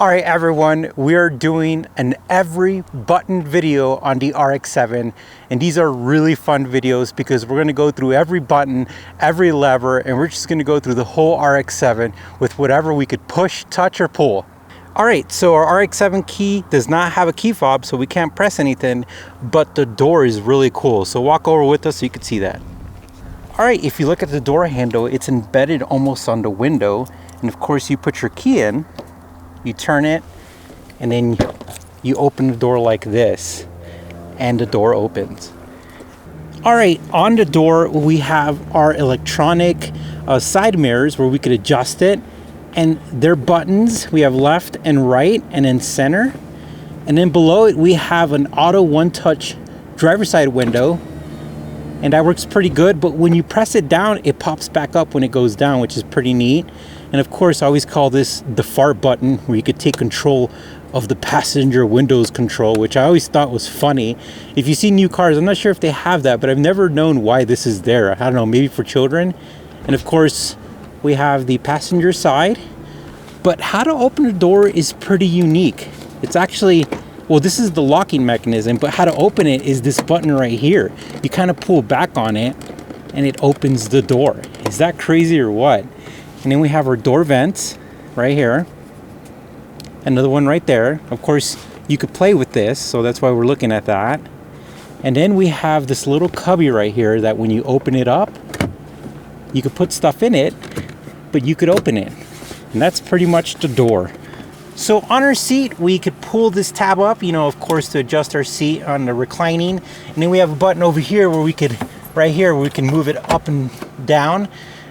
All right, everyone, we are doing an every button video on the RX-7, and these are really fun videos because we're going to go through every button, every lever, and we're just going to go through the whole RX-7 with whatever we could push, touch, or pull. All right, so our RX-7 key does not have a key fob, so we can't press anything, but the door is really cool. So walk over with us so you can see that. All right, if you look at the door handle, it's embedded almost on the window, and of course you put your key in. You turn it and then you open the door like this and the door opens. All right, on the door we have our electronic side mirrors where we could adjust it, and they're buttons. We have left and right and then center, and then below it we have an auto one-touch driver's side window, and that works pretty good, but when you press it down it pops back up when it goes down, which is pretty neat. And of course, I always call this the fart button, where you could take control of the passenger windows control, which I always thought was funny. If you see new cars, I'm not sure if they have that, but I've never known why this is there. I don't know, maybe for children. And of course, we have the passenger side. But how to open the door is pretty unique. It's actually, well, this is the locking mechanism, but how to open it is this button right here. You kind of pull back on it and it opens the door. Is that crazy or what? And then we have our door vents right here. Another one right there. Of course, you could play with this, so that's why we're looking at that. And then we have this little cubby right here that when you open it up, you could put stuff in it, but you could open it. And that's pretty much the door. So on our seat, we could pull this tab up, you know, of course, to adjust our seat on the reclining. And then we have a button over here where we could, right here, where we can move it up and down,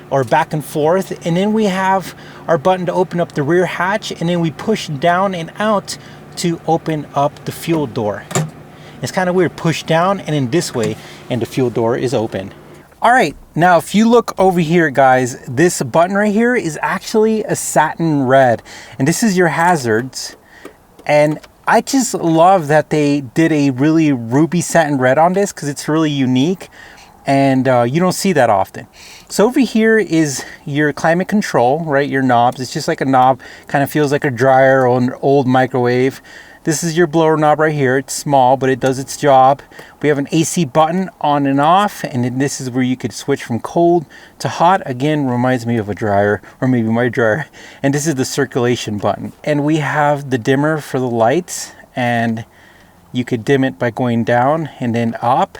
or back and forth. And then we have our button to open up the rear hatch, and then we push down and out to open up the fuel door. It's kind of weird, push down and then this way, and the fuel door is open. All right, now if you look over here, guys, this button right here is actually a satin red, and this is your hazards. And I just love that they did a really ruby satin red on this because it's really unique. And you don't see that often. So over here is your climate control, right? Your knobs. It's just like a knob, kind of feels like a dryer or an old microwave. This is your blower knob right here. It's small, but it does its job. We have an AC button on and off, and then this is where you could switch from cold to hot. Again, reminds me of a dryer, or maybe my dryer. And this is the circulation button. And we have the dimmer for the lights, and you could dim it by going down and then up.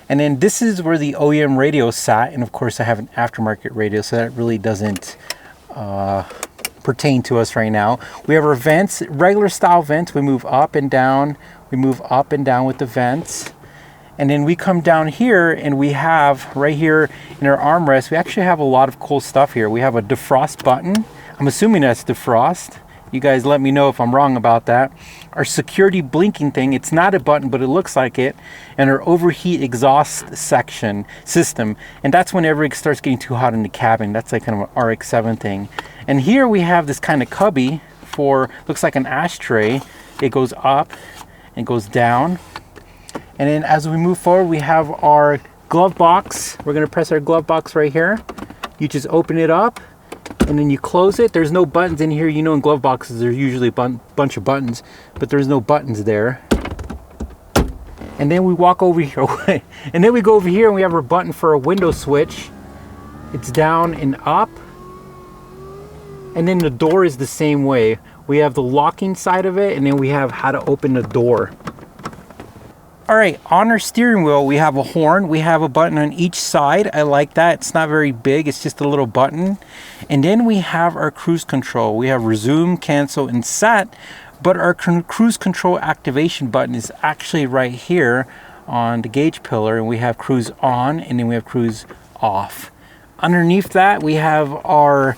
And then this is where the OEM radio sat, and of course I have an aftermarket radio, so that really doesn't pertain to us right now. We have our vents, regular style vents. We move up and down. We move up and down with the vents. And then we come down here and we have right here in our armrest, we actually have a lot of cool stuff here. We have a defrost button. I'm assuming that's defrost. You guys let me know if I'm wrong about that. Our security blinking thing, it's not a button, but it looks like it. And our overheat exhaust section system. And that's whenever it starts getting too hot in the cabin. That's like kind of an RX-7 thing. And here we have this kind of cubby for, looks like an ashtray. It goes up and goes down. And then as we move forward, we have our glove box. We're gonna press our glove box right here. You just open it up, and then you close it. There's no buttons in here. You know, in glove boxes there's usually a bunch of buttons, but there's no buttons there. And then we walk over here and then we go over here and we have our button for a window switch. It's down and up. And then the door is the same way. We have the locking side of it, and then we have how to open the door. All right, on our steering wheel, we have a horn. We have a button on each side. I like that. It's not very big. It's just a little button. And then we have our cruise control. We have resume, cancel, and set. But our cruise control activation button is actually right here on the gauge pillar. And we have cruise on, and then we have cruise off. Underneath that, we have our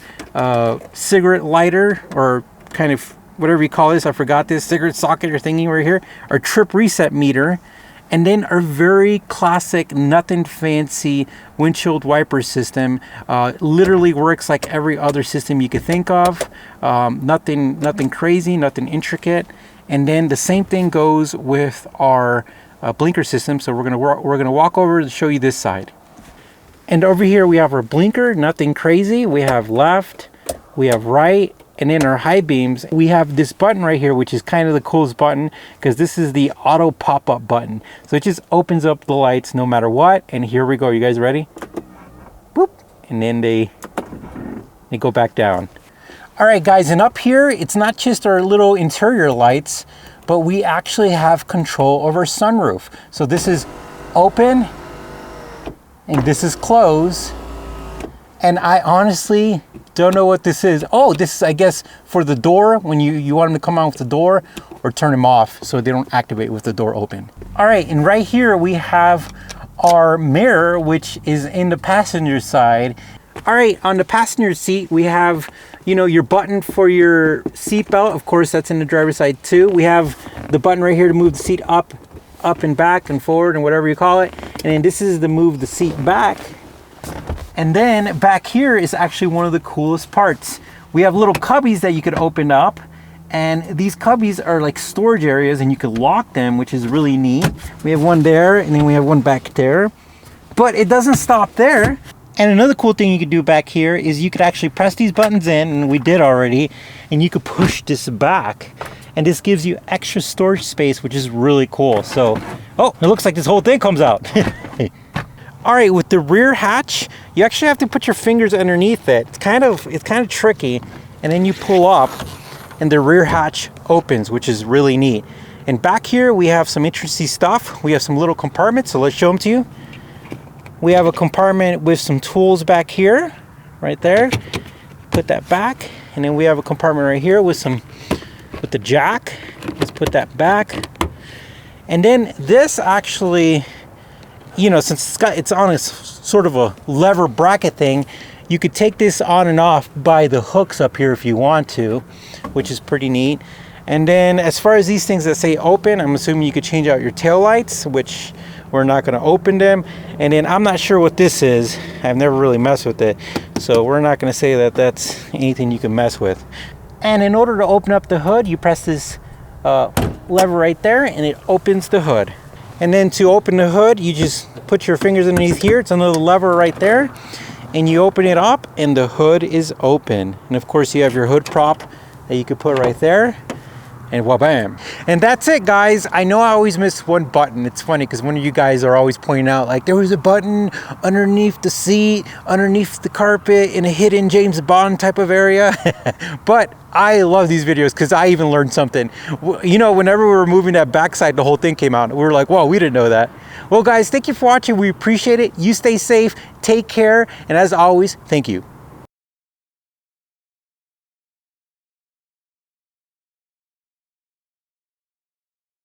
cigarette lighter, or kind of whatever you call this. I forgot this, cigarette socket or thingy right here. Our trip reset meter. And then our very classic, nothing fancy windshield wiper system. Literally works like every other system you could think of. Nothing crazy, nothing intricate. And then the same thing goes with our blinker system. So we're gonna walk over to show you this side. And over here we have our blinker, nothing crazy. We have left, we have right, And in our high beams, we have this button right here, which is kind of the coolest button because this is the auto pop-up button. So it just opens up the lights no matter what. And here we go. You guys ready? Boop. And then they go back down. All right, guys, and up here, it's not just our little interior lights, but we actually have control over sunroof. So this is open and this is close. And I honestly don't know what this is. Oh, this is, I guess, for the door, when you want them to come out with the door, or turn them off so they don't activate with the door open. All right, and right here we have our mirror, which is in the passenger side. All right, on the passenger seat, we have, you know, your button for your seat belt. Of course, that's in the driver's side too. We have the button right here to move the seat up and back and forward and whatever you call it. And then this is to move the seat back. And then back here is actually one of the coolest parts. We have little cubbies that you could open up, and these cubbies are like storage areas and you could lock them, which is really neat. We have one there and then we have one back there, but it doesn't stop there. And another cool thing you could do back here is you could actually press these buttons in, and we did already, and you could push this back. And this gives you extra storage space, which is really cool. So, oh, it looks like this whole thing comes out. All right, with the rear hatch, you actually have to put your fingers underneath it. It's kind of tricky. And then you pull up and the rear hatch opens, which is really neat. And back here, we have some interesting stuff. We have some little compartments, so let's show them to you. We have a compartment with some tools back here, right there. Put that back. And then we have a compartment right here with the jack. Let's put that back. And then this actually, you know, since it's on a sort of a lever bracket thing, you could take this on and off by the hooks up here if you want to, which is pretty neat. And then as far as these things that say open, I'm assuming you could change out your tail lights, which we're not going to open them. And then I'm not sure what this is. I've never really messed with it, so we're not going to say that that's anything you can mess with. And in order to open up the hood, you press this lever right there and it opens the hood. And then to open the hood, you just put your fingers underneath here. It's another lever right there. And you open it up and the hood is open. And of course you have your hood prop that you could put right there. And wha-bam. And that's it, guys. I know I always miss one button. It's funny because one of you guys are always pointing out, like, there was a button underneath the seat, underneath the carpet, in a hidden James Bond type of area. But I love these videos because I even learned something. You know, whenever we were moving that backside, the whole thing came out. We were like, whoa, we didn't know that. Well, guys, thank you for watching. We appreciate it. You stay safe, take care, and as always, thank you.